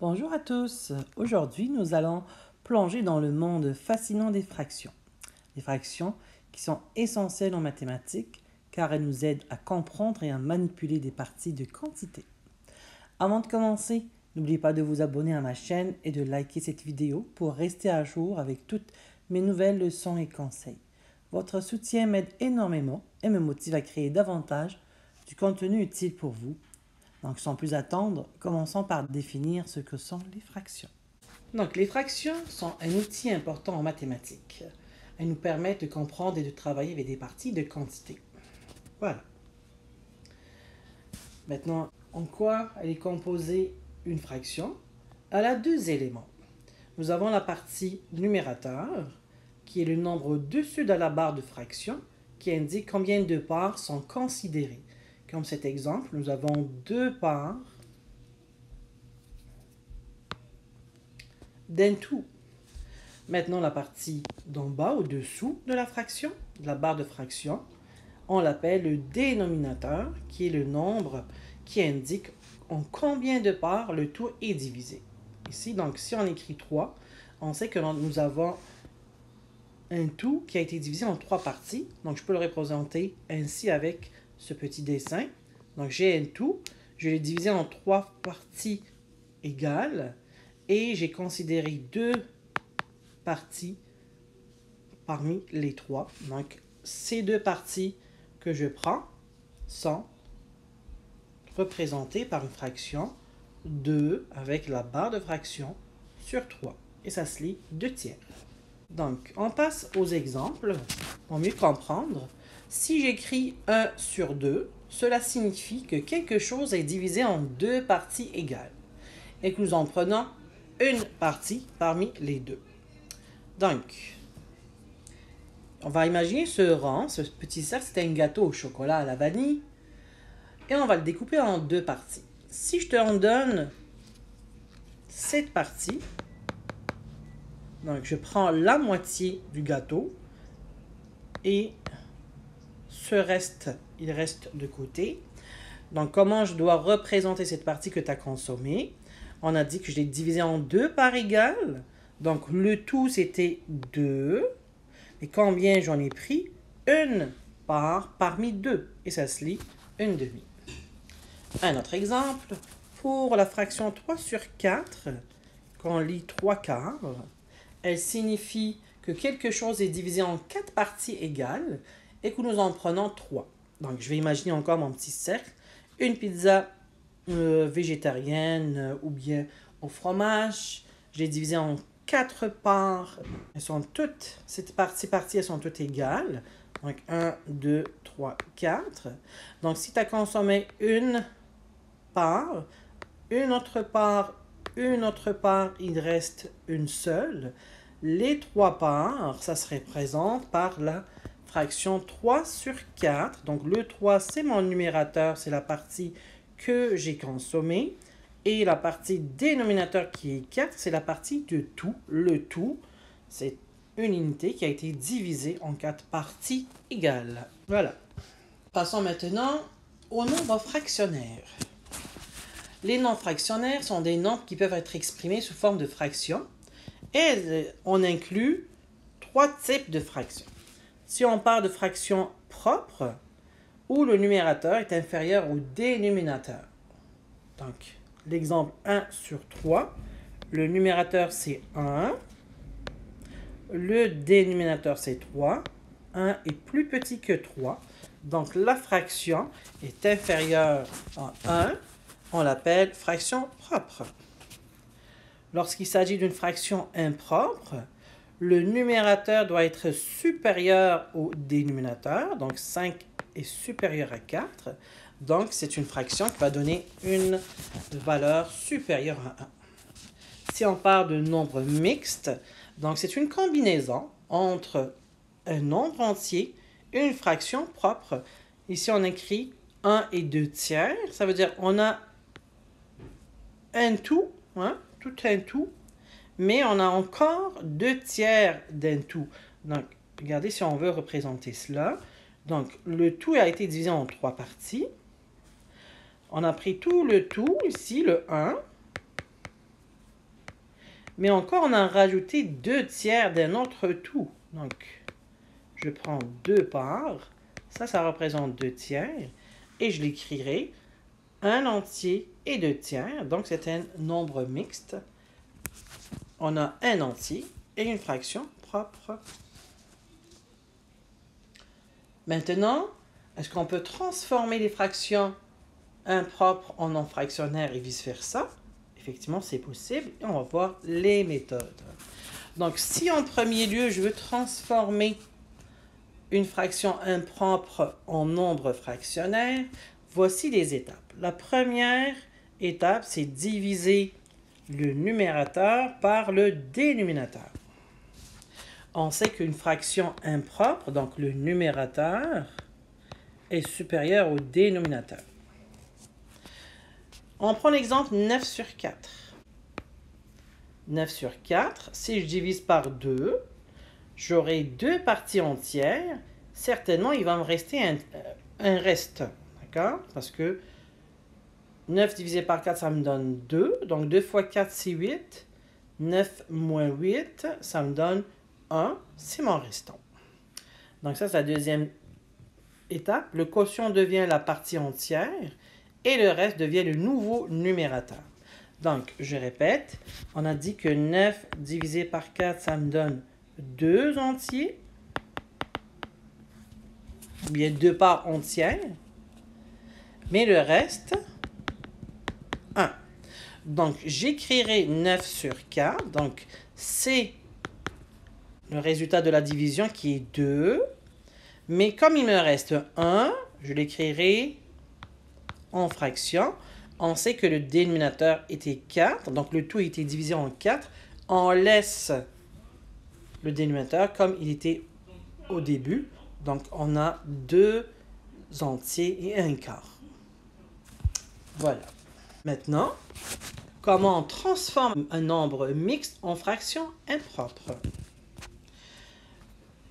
Bonjour à tous. Aujourd'hui, nous allons plonger dans le monde fascinant des fractions. Les fractions qui sont essentielles en mathématiques car elles nous aident à comprendre et à manipuler des parties de quantité. Avant de commencer, n'oubliez pas de vous abonner à ma chaîne et de liker cette vidéo pour rester à jour avec toutes mes nouvelles leçons et conseils. Votre soutien m'aide énormément et me motive à créer davantage du contenu utile pour vous. Donc, sans plus attendre, commençons par définir ce que sont les fractions. Donc, les fractions sont un outil important en mathématiques. Elles nous permettent de comprendre et de travailler avec des parties de quantité. Voilà. Maintenant, en quoi elle est composée une fraction? Elle a deux éléments. Nous avons la partie numérateur, qui est le nombre au-dessus de la barre de fraction, qui indique combien de parts sont considérées. Comme cet exemple, nous avons deux parts d'un tout. Maintenant, la partie d'en bas, au-dessous de la fraction, de la barre de fraction, on l'appelle le dénominateur, qui est le nombre qui indique en combien de parts le tout est divisé. Ici, donc, si on écrit 3, on sait que nous avons un tout qui a été divisé en 3 parties. Donc, je peux le représenter ainsi avec ce petit dessin. Donc, j'ai un tout, je l'ai divisé en 3 parties égales et j'ai considéré 2 parties parmi les 3. Donc, ces 2 parties que je prends sont représentées par une fraction 2 avec la barre de fraction sur 3. Et ça se lit 2 tiers. Donc, on passe aux exemples pour mieux comprendre. Si j'écris 1 sur 2, cela signifie que quelque chose est divisé en 2 parties égales et que nous en prenons une partie parmi les 2. Donc, on va imaginer ce rang, ce petit cercle, c'est un gâteau au chocolat à la vanille et on va le découper en 2 parties. Si je te en donne cette partie, donc je prends la moitié du gâteau et il reste de côté. Donc, comment je dois représenter cette partie que tu as consommée? On a dit que je l'ai divisé en 2 parts égales. Donc, le tout, c'était 2. Et combien j'en ai pris? Une part parmi 2. Et ça se lit une demi. Un autre exemple. Pour la fraction 3 sur 4, qu'on lit 3 quarts, elle signifie que quelque chose est divisé en 4 parties égales et que nous en prenons 3. Donc, je vais imaginer encore mon petit cercle. Une pizza végétarienne ou bien au fromage. Je l'ai divisé en 4 parts. Elles sont toutes, ces parties, elles sont toutes égales. Donc, 1, 2, 3, 4. Donc, si tu as consommé une part, une autre part, il reste une seule. Les 3 parts, ça se représente par la fraction 3 sur 4. Donc, le 3, c'est mon numérateur, c'est la partie que j'ai consommée. Et la partie dénominateur qui est 4, c'est la partie de tout. Le tout, c'est une unité qui a été divisée en 4 parties égales. Voilà. Passons maintenant aux nombres fractionnaires. Les nombres fractionnaires sont des nombres qui peuvent être exprimés sous forme de fractions. Et on inclut 3 types de fractions. Si on parle de fractions propres, où le numérateur est inférieur au dénominateur. Donc, l'exemple 1 sur 3, le numérateur c'est 1, le dénominateur c'est 3, 1 est plus petit que 3, donc la fraction est inférieure à 1, on l'appelle fraction propre. Lorsqu'il s'agit d'une fraction impropre, le numérateur doit être supérieur au dénominateur, donc 5 est supérieur à 4. Donc, c'est une fraction qui va donner une valeur supérieure à 1. Si on parle de nombre mixte, donc c'est une combinaison entre un nombre entier et une fraction propre. Ici, on écrit 1 et 2 tiers. Ça veut dire qu'on a un tout, tout un tout, mais on a encore 2 tiers d'un tout. Donc, regardez si on veut représenter cela. Donc, le tout a été divisé en 3 parties. On a pris tout le tout, ici, le 1. Mais encore, on a rajouté 2 tiers d'un autre tout. Donc, je prends 2 parts. Ça représente 2 tiers. Et je l'écrirai 1 entier et 2 tiers. Donc, c'est un nombre mixte. On a un entier et une fraction propre. Maintenant, est-ce qu'on peut transformer les fractions impropres en non fractionnaires et vice-versa? Effectivement, c'est possible et on va voir les méthodes. Donc, si en premier lieu, je veux transformer une fraction impropre en nombre fractionnaire, voici les étapes. La première étape, c'est diviser le numérateur par le dénominateur. On sait qu'une fraction impropre, donc le numérateur, est supérieur au dénominateur. On prend l'exemple 9 sur 4. 9 sur 4, si je divise par 2, j'aurai 2 parties entières. Certainement, il va me rester un reste. D'accord? Parce que 9 divisé par 4, ça me donne 2. Donc 2 fois 4, c'est 8. 9 moins 8, ça me donne 1. C'est mon restant. Donc ça, c'est la deuxième étape. Le quotient devient la partie entière et le reste devient le nouveau numérateur. Donc, je répète, on a dit que 9 divisé par 4, ça me donne 2 entiers, ou bien 2 parts entières, mais le reste, 1. Donc, j'écrirai 9 sur 4, donc c'est le résultat de la division qui est 2, mais comme il me reste 1, je l'écrirai en fraction. On sait que le dénominateur était 4, donc le tout a été divisé en 4. On laisse le dénominateur comme il était au début. Donc, on a 2 entiers et 1 quart. Voilà. Maintenant, comment on transforme un nombre mixte en fraction impropre?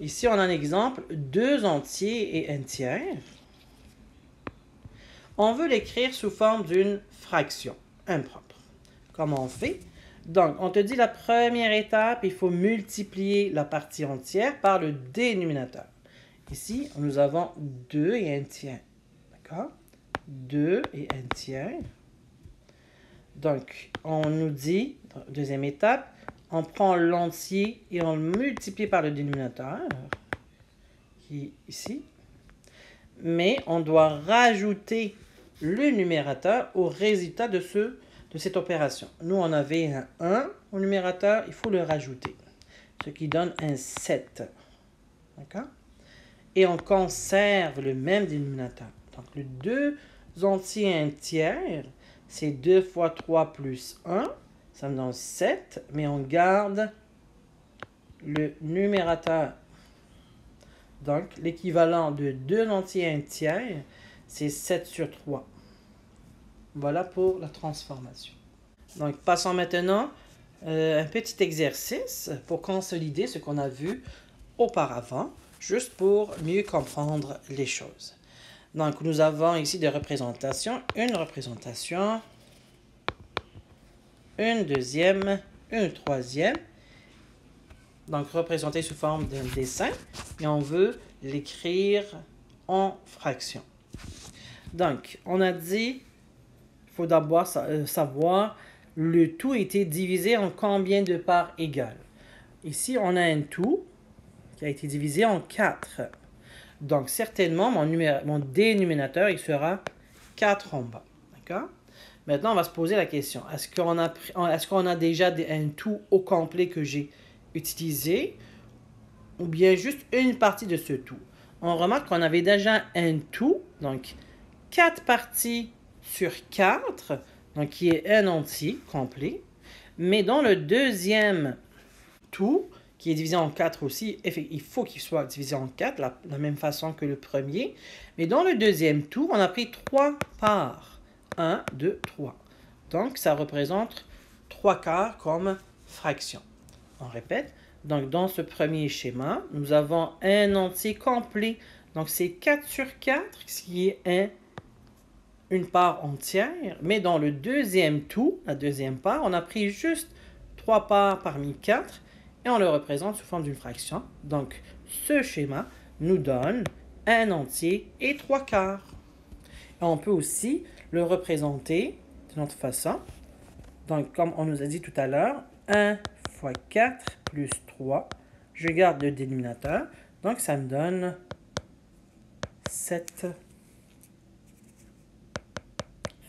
Ici, on a un exemple, 2 entiers et 1 tiers. On veut l'écrire sous forme d'une fraction impropre. Comment on fait? Donc, on te dit la première étape, il faut multiplier la partie entière par le dénominateur. Ici, nous avons 2 et 1 tiers. D'accord? 2 et 1 tiers. Donc, on nous dit, deuxième étape, on prend l'entier et on le multiplie par le dénominateur, qui est ici. Mais on doit rajouter le numérateur au résultat de cette opération. Nous, on avait un 1 au numérateur, il faut le rajouter, ce qui donne un 7. D'accord? Et on conserve le même dénominateur. Donc, le 2 entiers et 1 tiers, c'est 2 fois 3 plus 1, ça me donne 7, mais on garde le numérateur. Donc, l'équivalent de 2 entiers et 1 tiers, c'est 7 sur 3. Voilà pour la transformation. Donc, passons maintenant un petit exercice pour consolider ce qu'on a vu auparavant, juste pour mieux comprendre les choses. Donc, nous avons ici des représentations. Une représentation, une deuxième, une troisième. Donc, représenté sous forme d'un dessin. Et on veut l'écrire en fractions. Donc, on a dit, il faut d'abord savoir, le tout a été divisé en combien de parts égales. Ici, on a un tout qui a été divisé en 4. Donc, certainement, mon dénominateur, il sera 4 en bas. D'accord? Maintenant, on va se poser la question. Est-ce qu'on a déjà un tout au complet que j'ai utilisé ou bien juste une partie de ce tout? On remarque qu'on avait déjà un tout, donc 4 parties sur 4, donc qui est un entier complet. Mais dans le deuxième tout, qui est divisé en 4 aussi, il faut qu'il soit divisé en 4, la même façon que le premier. Mais dans le deuxième tout, on a pris 3 parts. 1, 2, 3. Donc, ça représente 3 quarts comme fraction. On répète. Donc, dans ce premier schéma, nous avons un entier complet. Donc, c'est 4 sur 4, ce qui est une part entière. Mais dans le deuxième tout, la deuxième part, on a pris juste 3 parts parmi 4 et on le représente sous forme d'une fraction. Donc, ce schéma nous donne un entier et 3 quarts. Et on peut aussi le représenter d'une autre façon. Donc, comme on nous a dit tout à l'heure, 1 fois 4 plus 3. Je garde le dénominateur. Donc, ça me donne 7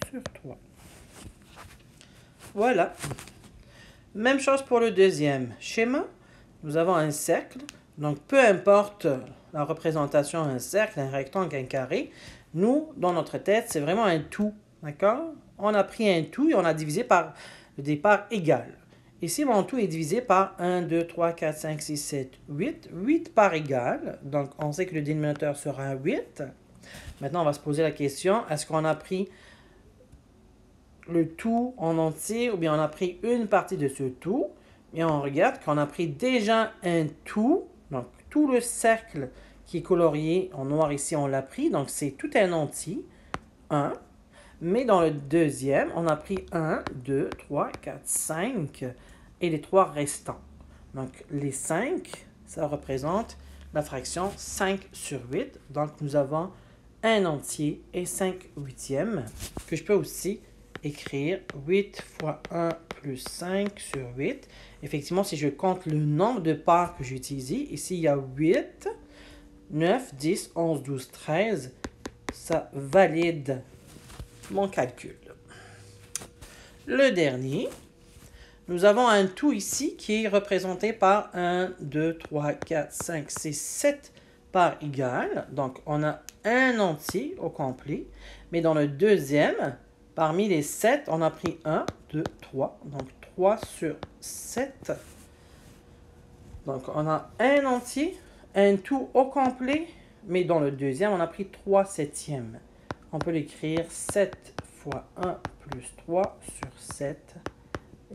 sur 3. Voilà. Même chose pour le deuxième schéma. Nous avons un cercle. Donc, peu importe la représentation, un cercle, un rectangle, un carré, nous, dans notre tête, c'est vraiment un tout. D'accord? On a pris un tout et on a divisé par des parts égales. Ici, mon tout est divisé par 1, 2, 3, 4, 5, 6, 7, 8. 8 parts égales. Donc, on sait que le dénominateur sera 8. Maintenant, on va se poser la question, est-ce qu'on a pris le tout en entier ou bien on a pris une partie de ce tout? Et on regarde qu'on a pris déjà un tout. Donc, tout le cercle qui est colorié en noir ici, on l'a pris. Donc, c'est tout un entier. 1. Mais dans le deuxième, on a pris 1, 2, 3, 4, 5 et les 3 restants. Donc, les 5, ça représente la fraction 5 sur 8. Donc, nous avons un entier et 5 huitièmes que je peux aussi écrire 8 fois 1 plus 5 sur 8. Effectivement, si je compte le nombre de parts que j'ai utilisées, ici il y a 8, 9, 10, 11, 12, 13. Ça valide mon calcul. Le dernier, nous avons un tout ici qui est représenté par 1, 2, 3, 4, 5, 6, 7 parts égales. Donc, on a un entier au complet. Mais dans le deuxième, parmi les 7, on a pris 1, 2, 3. Donc, 3 sur 7. Donc, on a un entier, un tout au complet. Mais dans le deuxième, on a pris 3 septièmes. On peut l'écrire 7 fois 1 plus 3 sur 7.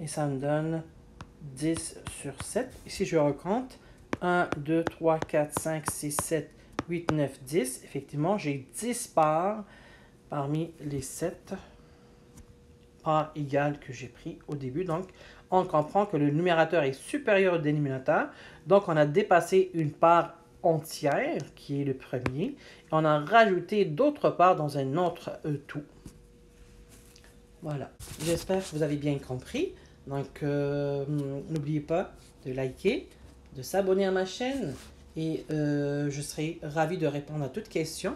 Et ça me donne 10 sur 7. Ici, je recompte. 1, 2, 3, 4, 5, 6, 7, 8, 9, 10. Effectivement, j'ai 10 parts parmi les 7 parts égales que j'ai pris au début. Donc, on comprend que le numérateur est supérieur au dénominateur. Donc, on a dépassé une part entière, qui est le premier. Et on a rajouté d'autres parts dans un autre tout. Voilà. J'espère que vous avez bien compris. Donc, n'oubliez pas de liker, de s'abonner à ma chaîne. Et je serai ravi de répondre à toutes questions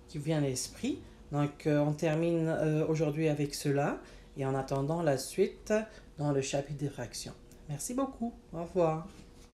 qui vous viennent à l'esprit. Donc, on termine aujourd'hui avec cela. Et en attendant la suite dans le chapitre des fractions. Merci beaucoup. Au revoir.